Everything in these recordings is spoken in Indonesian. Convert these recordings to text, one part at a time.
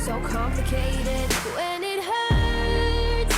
so complicated when it hurts.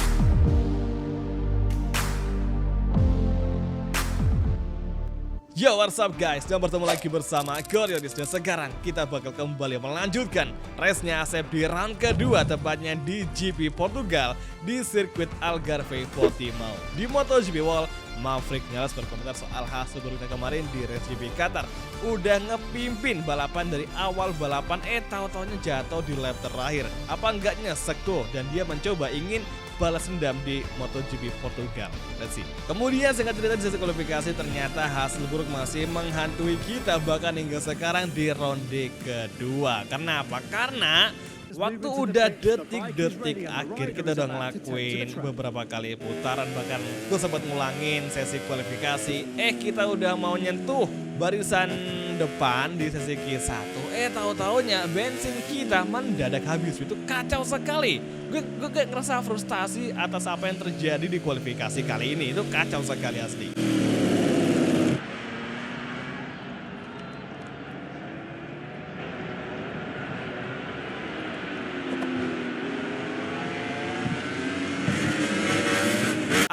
Yo, what's up guys, dan bertemu lagi bersama Gorionis. Dan sekarang kita bakal kembali melanjutkan race-nya Asep di round kedua, tepatnya di GP Portugal di sirkuit Algarve Portimao. Di MotoGP World, Maverick Vinales berkomentar soal hasil buruknya kemarin di race GP Qatar. Udah ngepimpin balapan dari awal balapan, tahu-taunya jatuh di lap terakhir. Apa enggak nyesek tuh, dan dia mencoba ingin balas dendam di MotoGP Portugal. Let's see. Kemudian singkat cerita di sesi kualifikasi ternyata hasil buruk masih menghantui kita bahkan hingga sekarang di ronde kedua. Kenapa? Karena waktu udah detik-detik akhir kita udah ngelakuin beberapa kali putaran, bahkan gue sempat ngulangin sesi kualifikasi. Kita udah mau nyentuh barisan depan di sesi Q1. Tahu-taunya bensin kita mendadak habis. Itu kacau sekali. Gue kayak ngerasa frustasi atas apa yang terjadi di kualifikasi kali ini. Itu kacau sekali asli.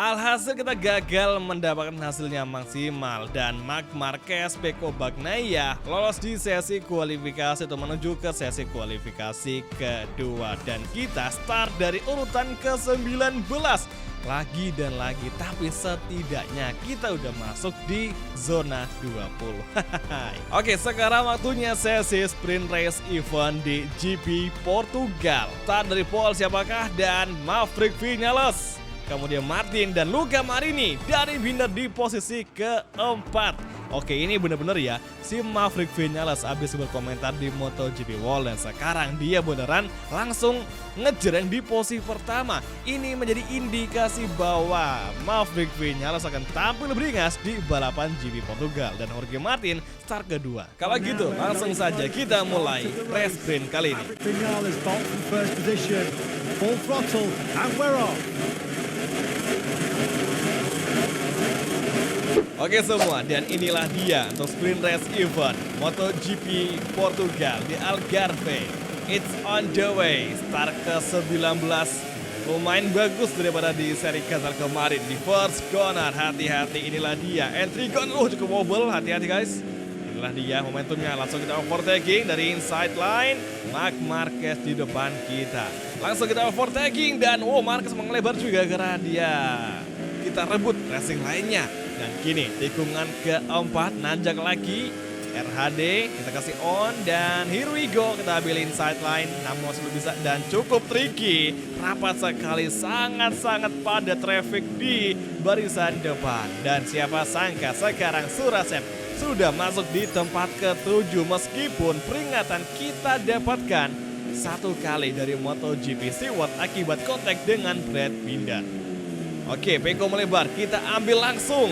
Alhasil kita gagal mendapatkan hasilnya maksimal dan Marc Marquez, Pecco Bagnaia lolos di sesi kualifikasi atau menuju ke sesi kualifikasi kedua, dan kita start dari urutan ke-19 lagi dan lagi, tapi setidaknya kita udah masuk di zona 20. Oke, sekarang waktunya sesi sprint race event di GP Portugal. Start dari pole siapakah? Dan Maverick Vinales, kemudian Martin dan Luca Marini dari Binder di posisi keempat. Oke, ini bener-bener ya, si Maverick Vinales abis berkomentar di MotoGP World dan sekarang dia beneran langsung ngejreng di posisi pertama. Ini menjadi indikasi bahwa Maverick Vinales akan tampil beringas di balapan GP Portugal dan Jorge Martin start kedua. Kalau gitu langsung saja kita mulai race sprint kali ini. Maverick Vinales bolt from first position, full throttle, and we're off. Oke semua, dan inilah dia untuk sprint race event MotoGP Portugal di Algarve. It's on the way. Start ke-19 lumayan bagus daripada di seri Qatar kemarin. Di first corner, hati-hati, inilah dia entry corner. Cukup mobile, hati-hati guys. Inilah dia momentumnya, langsung kita overtaking dari inside line. Marc Marquez di depan kita. Langsung kita overtaking dan Marquez mengelebar juga karena dia kita rebut racing lainnya. Dan kini tikungan keempat, nanjak lagi RHD, kita kasih on dan here we go, kita ambil inside line, namun masih belum bisa dan cukup tricky, rapat sekali, sangat-sangat padat traffic di barisan depan. Dan siapa sangka sekarang Surasep sudah masuk di tempat ke-7 meskipun peringatan kita dapatkan satu kali dari MotoGP Stewart akibat kontak dengan Brad Binder. Oke, Pecco melebar, kita ambil langsung.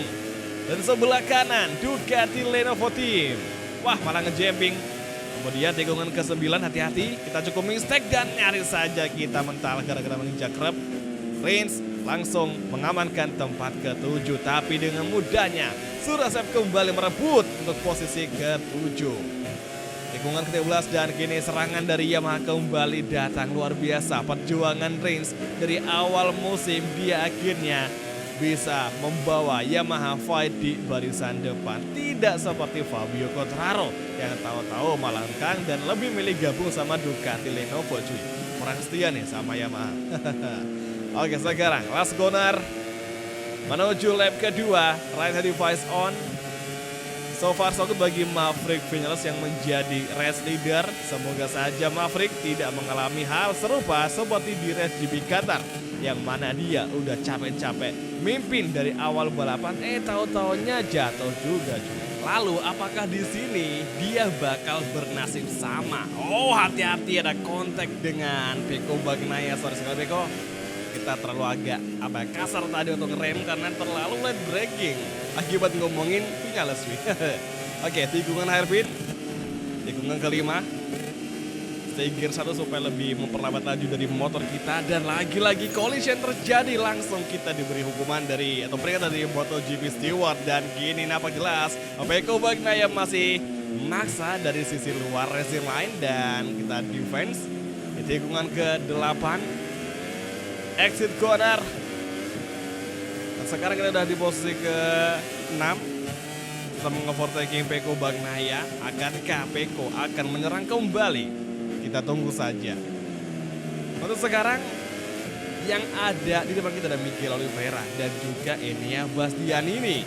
Dan sebelah kanan, Ducati Lenovo Team. Wah, malah ngejamping. Kemudian tikungan ke-9, hati-hati. Kita cukup mistake dan nyaris saja kita mental gara-gara menginjak rem. Rins langsung mengamankan tempat ke-7. Tapi dengan mudahnya, Surasep kembali merebut untuk posisi ke-7. Tikungan ke-13 dan kini serangan dari Yamaha kembali datang. Luar biasa perjuangan Rins dari awal musim, dia akhirnya bisa membawa Yamaha fight di barisan depan. Tidak seperti Fabio Quartararo yang tahu-tahu malangkang dan lebih milih gabung sama Ducati Lenovo cuy. Orang setia nih sama Yamaha. Oke, sekarang last corner menuju lap kedua, right hand device on. So far so good bagi Maverick Vinales yang menjadi race leader. Semoga saja Maverick tidak mengalami hal serupa seperti di race GP Qatar, yang mana dia udah capek-capek mimpin dari awal balapan, tahu-taunya jatuh juga cuy. Lalu apakah di sini dia bakal bernasib sama? Oh, hati-hati, ada kontak dengan Pecco Bagnaia. Sorry sekali Pecco, kita terlalu agak kasar tadi untuk ngerem karena terlalu late braking akibat ngomongin Vinales. Oke, tikungan hairpin, tikungan kelima. Stay gear 1 supaya lebih memperlambat laju dari motor kita. Dan lagi-lagi collision terjadi, langsung kita diberi hukuman dari atau peringatan dari MotoGP Stewart. Dan gini nampak jelas Pecco Bagnaia masih maksa dari sisi luar racing line dan kita defense. Itu tikungan ke-8. Exit corner. Dan sekarang kita udah di posisi ke-6. Kita mengovertaking Peko Bagnaia. Akankah Peko akan menyerang kembali? Kita tunggu saja. Untuk sekarang yang ada di depan kita ada Miguel Oliveira dan juga Enea Bastianini.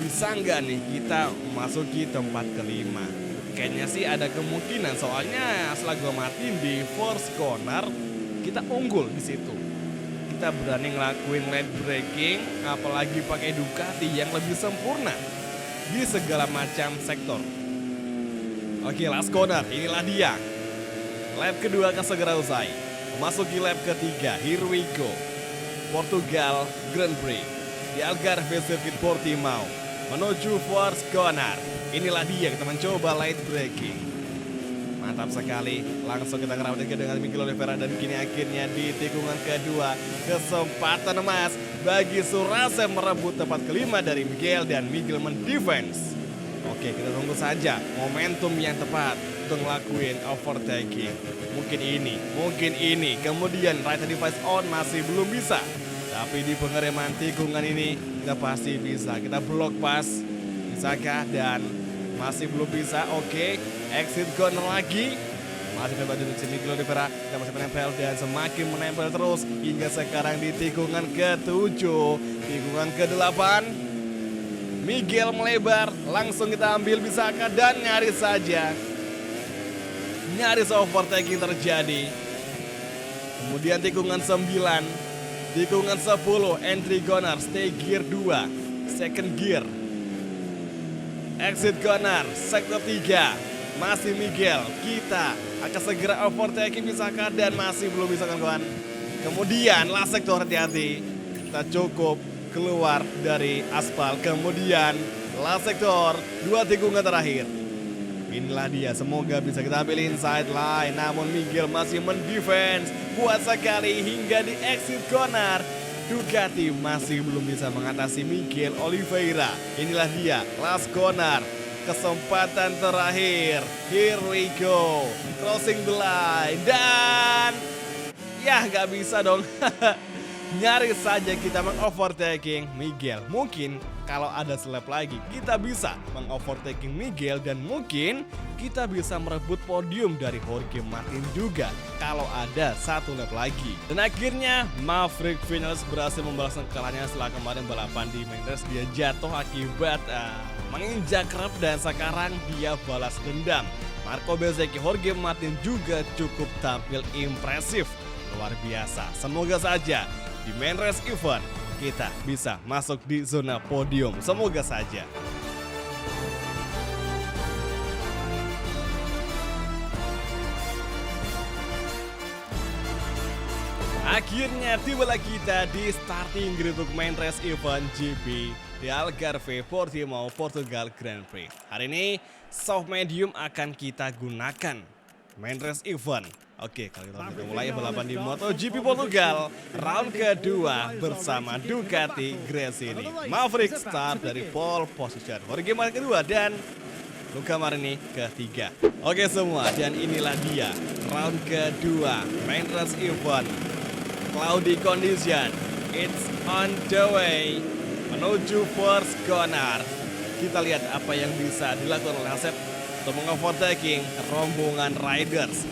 Bisa nggak nih kita masuki tempat kelima? Kayaknya sih ada kemungkinan, soalnya setelah gue matiin di force corner kita unggul di situ. Kita berani ngelakuin late braking, apalagi pakai Ducati yang lebih sempurna di segala macam sektor. Oke, last corner, inilah dia. Lap kedua akan segera usai. Memasuki lap ketiga, here we go. Portugal Grand Prix di Algarve Circuit Portimao menuju force corner. Inilah dia, kita mencoba light braking. Mantap sekali, langsung kita ngerawatin dengan Miguel Oliveira. Dan kini akhirnya di tikungan kedua, kesempatan emas bagi Surase merebut tempat kelima dari Miguel, dan Miguel mendefense. Oke, kita tunggu saja momentum yang tepat untuk ngelakuin overtaking. Mungkin ini, kemudian right device on masih belum bisa. Tapi di pengereman tikungan ini kita pasti bisa. Kita blok pas, bisakah? Dan masih belum bisa. Oke, exit corner lagi. Masih coba duduk sini Miguel Oliveira. Kita masih menempel dan semakin menempel terus hingga sekarang di tikungan ke-7, tikungan ke-8. Miguel melebar, langsung kita ambil bisakah? Dan nyaris saja. Nyaris overtaking terjadi. Kemudian tikungan 9, tikungan 10, entry corner, stay gear 2, second gear. Exit corner, sektor 3, masih Miguel. Kita akan segera overtaking bisakah? Dan masih belum bisa kawan. Kemudian last sektor, hati-hati. Kita cukup keluar dari aspal. Kemudian last sektor, 2 tikungan terakhir. Inilah dia, semoga bisa kita ambil inside line. Namun Miguel masih mendefense kuat sekali hingga di exit corner. Ducati masih belum bisa mengatasi Miguel Oliveira. Inilah dia, last corner, kesempatan terakhir. Here we go, crossing the line. Dan ya gak bisa dong. Nyaris saja kita mengovertaking Miguel. Mungkin kalau ada selap lagi kita bisa mengovertaking Miguel, dan mungkin kita bisa merebut podium dari Jorge Martin juga kalau ada satu lap lagi. Dan akhirnya Maverick Vinales berhasil membalaskan kekalahannya setelah kemarin balapan di main race. Dia jatuh akibat menginjak rem dan sekarang dia balas dendam. Marco Bezzecchi, Jorge Martin juga cukup tampil impresif, luar biasa. Semoga saja di main race event kita bisa masuk di zona podium. Semoga saja. Akhirnya tibalah kita di starting grid untuk main race event GP di Algarve Portimao Portugal Grand Prix. Hari ini soft medium akan kita gunakan main race event. Oke, kalau kita mulai balapan di MotoGP Portugal round kedua bersama Ducati Gresini. Maverick start dari pole position, Jorge Martin kedua dan Luca Marini ketiga. Oke semua, dan inilah dia round kedua main race event. Cloudy condition, it's on the way menuju first corner. Kita lihat apa yang bisa dilakukan oleh Asep untuk mengovertaking rombongan riders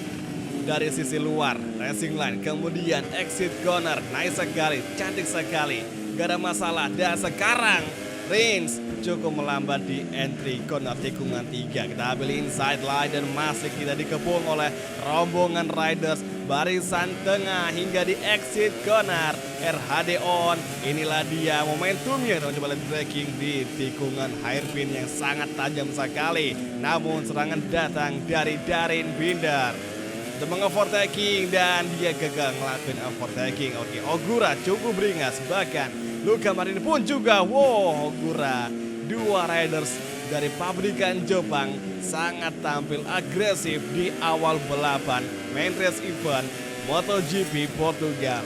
dari sisi luar racing line. Kemudian exit corner, nice sekali, cantik sekali, gak ada masalah. Dan sekarang Rins cukup melambat di entry corner tikungan 3. Kita ambil inside line dan masih kita dikepung oleh rombongan riders barisan tengah hingga di exit corner. RHD on, inilah dia momentumnya. Kita coba lihat braking di tikungan hairpin yang sangat tajam sekali. Namun serangan datang dari Darin Binder untuk mengovertaking dan dia gagal ngelakuin overtaking. Oke, Ogura cukup beringas, bahkan Luca Marini pun juga. Wow, Ogura, dua riders dari pabrikan Jepang sangat tampil agresif di awal balapan main race event MotoGP Portugal.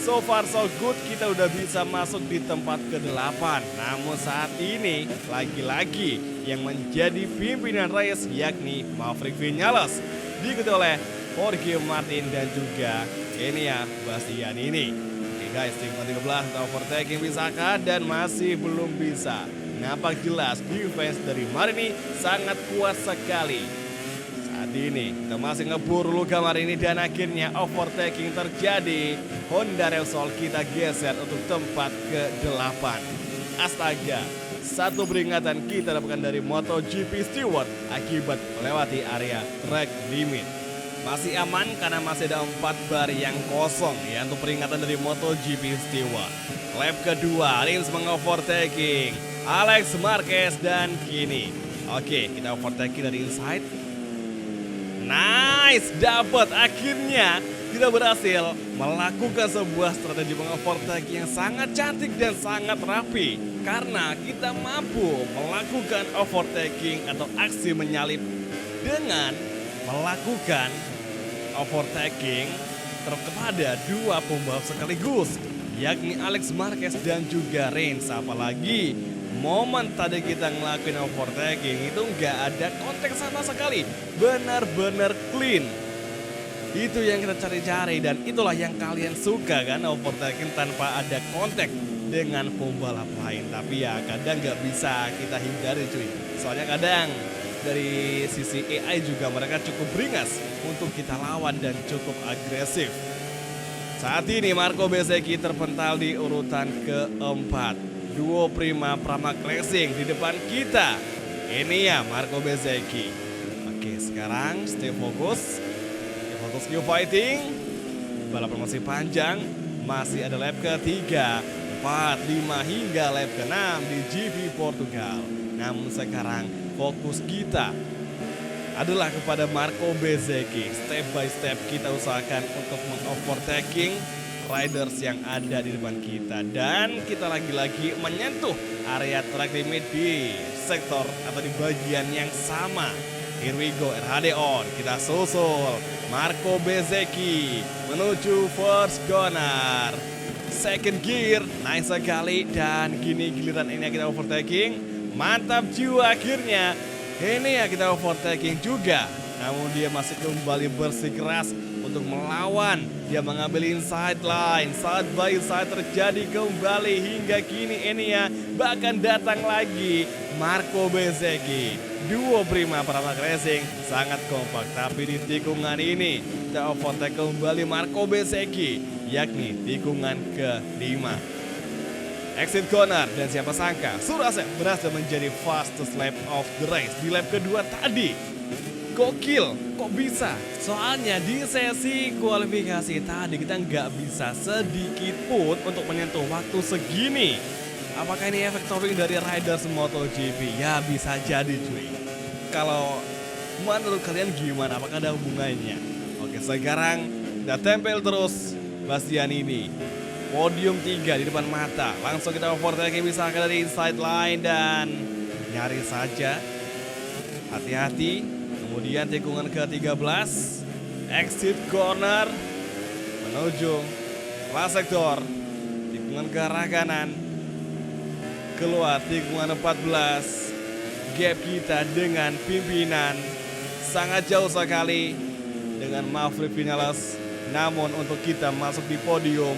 So far so good, kita udah bisa masuk di tempat ke-8. Namun saat ini lagi-lagi yang menjadi pimpinan race yakni Maverick Vinales, diikuti oleh Jorge Martin dan juga Enea Bastianini. Oke guys, tikungan 13 overtaking bisakah, dan masih belum bisa. Nampak jelas defense dari Marini sangat kuat sekali. Saat ini kita masih ngeburu Luca Marini dan akhirnya overtaking terjadi. Honda Repsol kita geser untuk tempat ke-8. Astaga, satu peringatan kita dapatkan dari MotoGP Stewart akibat melewati area track limit. Masih aman karena masih ada 4 bar yang kosong ya untuk peringatan dari MotoGP Stewart. Lap kedua, Rins mengovertaking Alex Marquez dan kini. Oke, kita overtaking dari inside. Nice, dapat akhirnya kita berhasil melakukan sebuah strategi mengovertaking yang sangat cantik dan sangat rapi. Karena kita mampu melakukan overtaking atau aksi menyalip dengan melakukan overtaking kepada 2 pembalap sekaligus, yakni Alex Marquez dan juga Rins. Apalagi momen tadi kita ngelakuin overtaking itu nggak ada kontak sama sekali, benar-benar clean. Itu yang kita cari-cari dan itulah yang kalian suka kan, overtaking tanpa ada kontak dengan pembalap lain. Tapi ya kadang nggak bisa kita hindari cuy, soalnya kadang dari sisi AI juga mereka cukup beringas untuk kita lawan dan cukup agresif. Saat ini Marco Bezzecchi terpental di urutan ke-4. Duo Prima Pramac Racing di depan kita. Ini ya Marco Bezzecchi. Oke, sekarang stay fokus. Stay fokus Q fighting. Balapan masih panjang. Masih ada lap ke-3, 4, 5 hingga lap ke-6 di GP Portugal. Namun sekarang fokus kita adalah kepada Marco Bezzecchi. Step by step kita usahakan untuk mengovertaking riders yang ada di depan kita. Dan kita lagi-lagi menyentuh area track limit di sektor atau di bagian yang sama. Here we go, RHD on. Kita susul Marco Bezzecchi menuju first corner. Second gear, nice sekali. Dan kini giliran ini kita overtaking. Mantap jiwa akhirnya. Ini ya kita overtaking juga. Namun dia masih kembali bersikeras untuk melawan. Dia mengambil inside line. Side by side terjadi kembali hingga kini ini ya. Bahkan datang lagi Marco Bezzecchi. Duo Prima Pramac Racing sangat kompak. Tapi di tikungan ini kita overtake kembali Marco Bezzecchi, yakni tikungan ke-5. Exit corner dan siapa sangka Surasep berhasil menjadi fastest lap of the race di lap kedua tadi. Gokil, kok bisa? Soalnya di sesi kualifikasi tadi kita nggak bisa sedikit pun untuk menyentuh waktu segini. Apakah ini efek touring dari riders MotoGP? Ya bisa jadi cuy. Kalau menurut kalian gimana? Apakah ada hubungannya? Oke, sekarang kita tempel terus Bastianini. Podium 3 di depan mata. Langsung kita overtaking misalkan dari inside line dan nyaris saja. Hati-hati. Kemudian tikungan ke-13. Exit corner menuju last sektor. Tikungan ke arah kanan. Keluar tikungan 14. Gap kita dengan pimpinan sangat jauh sekali dengan Maverick Vinales. Namun untuk kita masuk di podium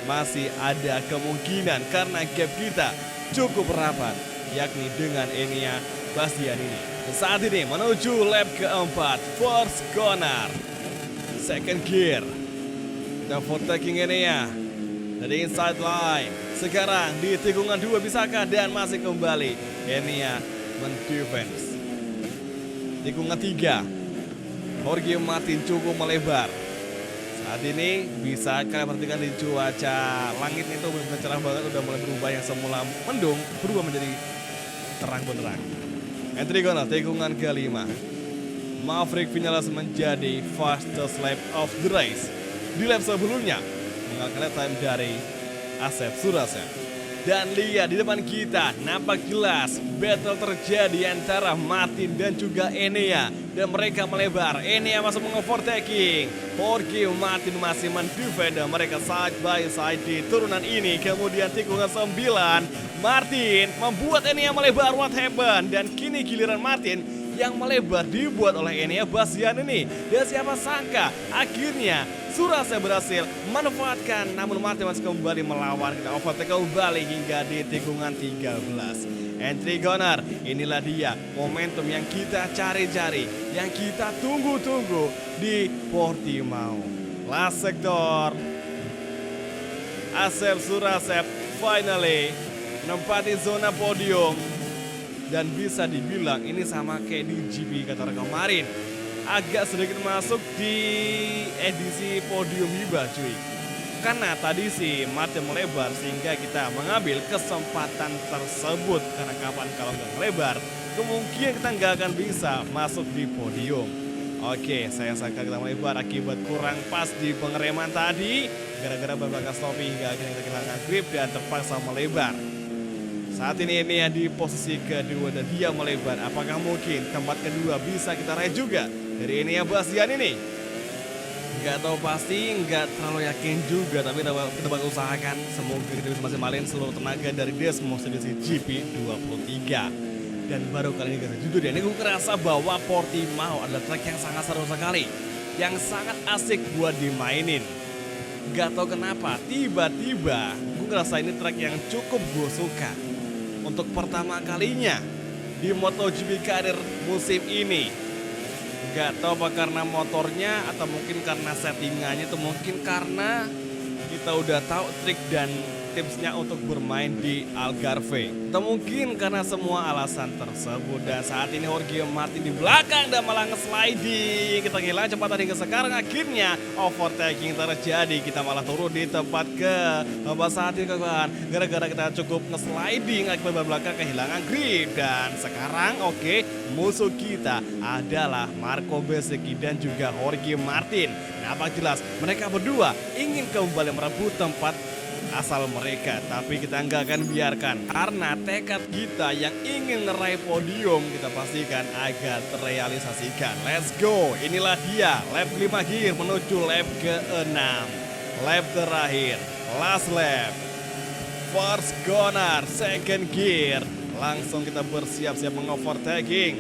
masih ada kemungkinan karena gap kita cukup rapat, yakni dengan Enea Bastianini. Saat ini menuju lap ke-4, first corner, second gear. Kita overtaking Enea dari inside line. Sekarang di tikungan 2 bisakah, dan masih kembali Enea mendefense. Tikungan 3, Jorge Martin cukup melebar. Saat ini bisa kalian perhatikan di cuaca, langit itu benar-benar cerah banget, udah mulai berubah, yang semula mendung berubah menjadi terang benderang. Entry corner tikungan ke-5. Maverick Vinales menjadi fastest lap of the race. Di lap sebelumnya mengalahkan time dari Asep Surasep. Dan lihat di depan kita, nampak jelas battle terjadi antara Martin dan juga Enea. Dan mereka melebar, Enea masuk mengovertaking. Jorge Martin masih mendefend dan mereka side by side di turunan ini. Kemudian tikungan 9, Martin membuat Enea melebar, what happened? Dan kini giliran Martin yang melebar dibuat oleh Enea Bastian ini. Dan siapa sangka akhirnya Surase berhasil manfaatkan, namun Martin masih kembali melawan, kita overtake kembali hingga di tikungan 13. Entry Gunner, inilah dia momentum yang kita cari-cari, yang kita tunggu-tunggu di Portimao. Last sektor, Asep Surasep finally menempati zona podium. Dan bisa dibilang ini sama kayak di GP Qatar kemarin, agak sedikit masuk di edisi podium hibah cuy. Karena tadi si Martin melebar sehingga kita mengambil kesempatan tersebut. Karena kapan kalau nggak melebar, kemungkinan kita nggak akan bisa masuk di podium. Oke, saya sangka kita melebar akibat kurang pas di pengereman tadi. Gara-gara berbagai stopping hingga akhirnya kita kehilangan grip dan terpaksa melebar. Saat ini ya di posisi kedua dan dia melebar. Apakah mungkin tempat kedua bisa kita raih juga dari Enea Bastian ini? Nggak tahu pasti, nggak terlalu yakin juga, tapi kita bakal usahakan. Semoga kita bisa masih malin seluruh tenaga dari Desmos edisi GP23. Dan baru kali ini guys, jujur ya, ini gue ngerasa bahwa Portimao adalah track yang sangat seru sekali, yang sangat asik buat dimainin. Nggak tahu kenapa, tiba-tiba gue ngerasa ini track yang cukup gue suka. Untuk pertama kalinya di MotoGP karir musim ini. Gak tahu apa karena motornya atau mungkin karena settingannya, atau mungkin karena kita udah tahu trik dan tipsnya untuk bermain di Algarve, atau mungkin karena semua alasan tersebut. Dan saat ini Jorge Martin di belakang dan malah nge-sliding, kita kehilangan kecepatan hingga sekarang akhirnya overtaking terjadi. Kita malah turun di tempat ke saat ini kawan, gara-gara kita cukup nge-sliding akibat belakang kehilangan grip. Dan sekarang musuh kita adalah Marco Bezzecchi dan juga Jorge Martin. Nampak jelas mereka berdua ingin kembali merebut tempat asal mereka, tapi kita nggak akan biarkan karena tekad kita yang ingin meraih podium kita pastikan agar terrealisasikan. Let's go, inilah dia lap 5 gear menuju lap ke-6, lap terakhir, last lap, first corner, second gear, langsung kita bersiap-siap mengovertaking,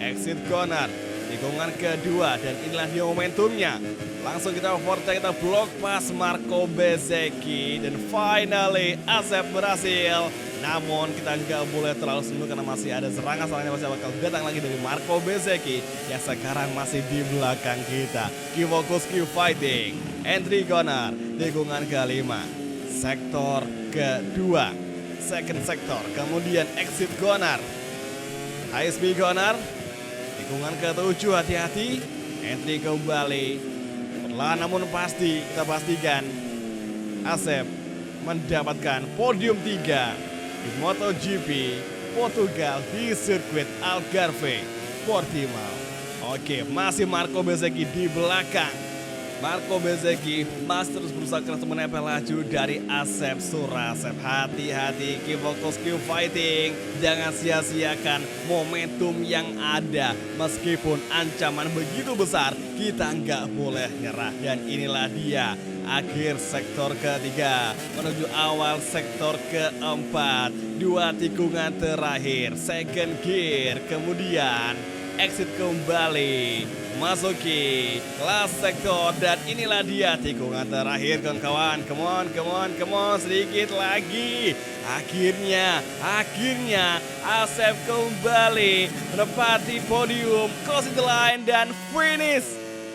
exit corner, tikungan kedua, dan inilah dia momentumnya. Langsung kita overtake, kita blok pas Marco Bezzecchi, dan finally Asep berhasil. Namun kita nggak boleh terlalu sendu karena masih ada serangan-serangan yang masih bakal datang lagi dari Marco Bezzecchi yang sekarang masih di belakang kita. Keep focus, keep fighting. Entry corner, tikungan kelima, sektor kedua, second sector, kemudian exit corner, high speed corner, tikungan ke-7, hati-hati, entry kembali. Namun pasti kita pastikan Asep mendapatkan podium 3 di MotoGP Portugal di sirkuit Algarve Portimao. Masih Marco Bezzecchi di belakang. Marco Bezzecchi masih terus berusaha keras menempel laju dari Asep Surasep. Hati-hati, keep focus, keep fighting. Jangan sia-siakan momentum yang ada. Meskipun ancaman begitu besar, kita nggak boleh nyerah. Dan inilah dia akhir sektor ketiga menuju awal sektor keempat. 2 tikungan terakhir, second gear, kemudian exit kembali, masuki last sektor, dan inilah dia tikungan terakhir kawan-kawan. Come on, sedikit lagi. Akhirnya Asep kembali menempati podium, crossing the line dan finish.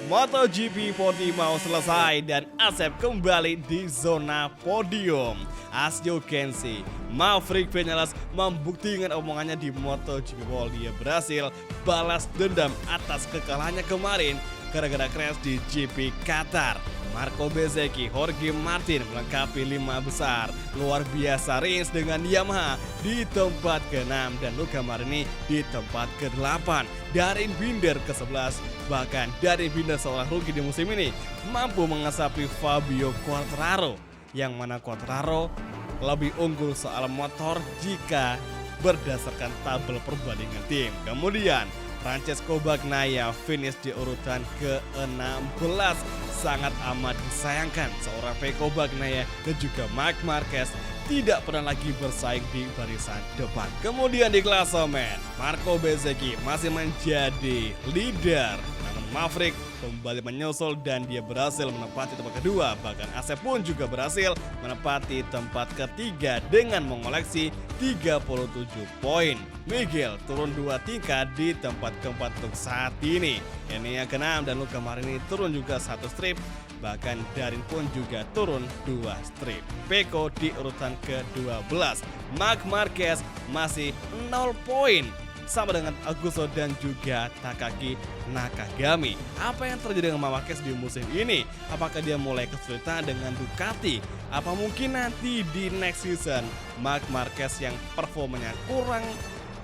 MotoGP Portimao selesai dan Asep kembali di zona podium. As you can see, Maverick Vinales membuktikan omongannya di MotoGP World. Dia berhasil balas dendam atas kekalahannya kemarin gara-gara crash di GP Qatar. Marco Bezzecchi, Jorge Martin melengkapi 5 besar. Luar biasa Rins dengan Yamaha di tempat ke-6 dan Luca Marini di tempat ke-8. Darren Binder ke-11, bahkan Darren Binder seorang rookie di musim ini mampu mengasapi Fabio Quartararo, yang mana Quartararo lebih unggul soal motor jika berdasarkan tabel perbandingan tim. Kemudian Francesco Bagnaia finish di urutan ke-16. Sangat amat disayangkan seorang Pecco Bagnaia dan juga Marc Marquez tidak pernah lagi bersaing di barisan depan. Kemudian di klasemen, Marco Bezzecchi masih menjadi leader. Namun Maverick kembali menyusul dan dia berhasil menempati tempat kedua. Bahkan Asep pun juga berhasil menempati tempat ketiga dengan mengoleksi 37 poin. Miguel turun 2 tingkat di tempat keempat untuk saat ini. Ini yang ke-6 dan Luca Marini turun juga 1 strip. Bahkan Darin pun juga turun 2 strip. Pecco di urutan ke-12. Marc Marquez masih 0 poin. Sama dengan Augusto dan juga Takaki Nakagami. Apa yang terjadi dengan Marquez di musim ini? Apakah dia mulai kesulitan dengan Ducati? Apa mungkin nanti di next season Marc Marquez yang performanya kurang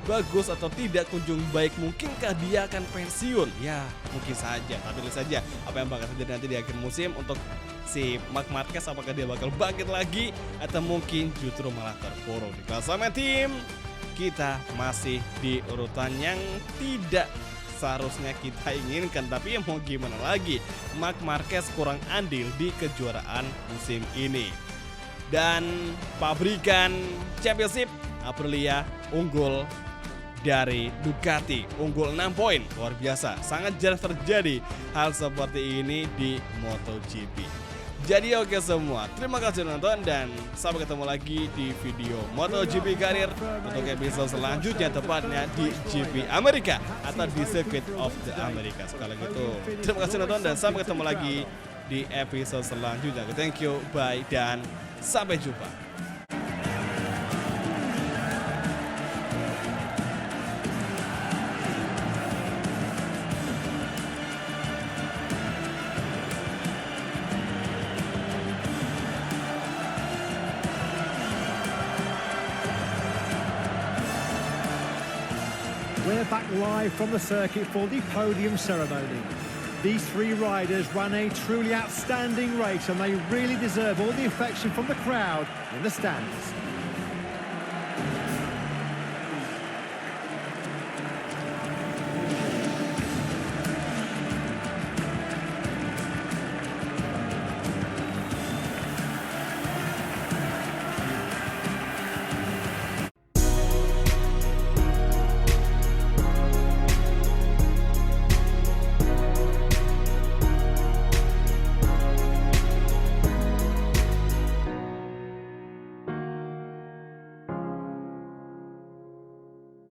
bagus atau tidak kunjung baik, mungkinkah dia akan pensiun? Ya mungkin saja, tapi lihat saja apa yang bakal terjadi nanti di akhir musim untuk si Marc Marquez. Apakah dia bakal bangkit lagi atau mungkin justru malah terpuruk di klasemen tim? Kita masih di urutan yang tidak seharusnya kita inginkan, tapi mau gimana lagi, Marc Marquez kurang andil di kejuaraan musim ini. Dan pabrikan championship, Aprilia unggul dari Ducati, unggul 6 poin. Luar biasa, sangat jarang terjadi hal seperti ini di MotoGP. Jadi oke semua, terima kasih nonton dan sampai ketemu lagi di video MotoGP Karir untuk episode selanjutnya, tepatnya di GP Amerika atau di Circuit of the Americas. Kalau gitu, terima kasih nonton dan sampai ketemu lagi di episode selanjutnya. Thank you, bye, dan sampai jumpa. We're back live from the circuit for the podium ceremony. These 3 riders ran a truly outstanding race and they really deserve all the affection from the crowd in the stands.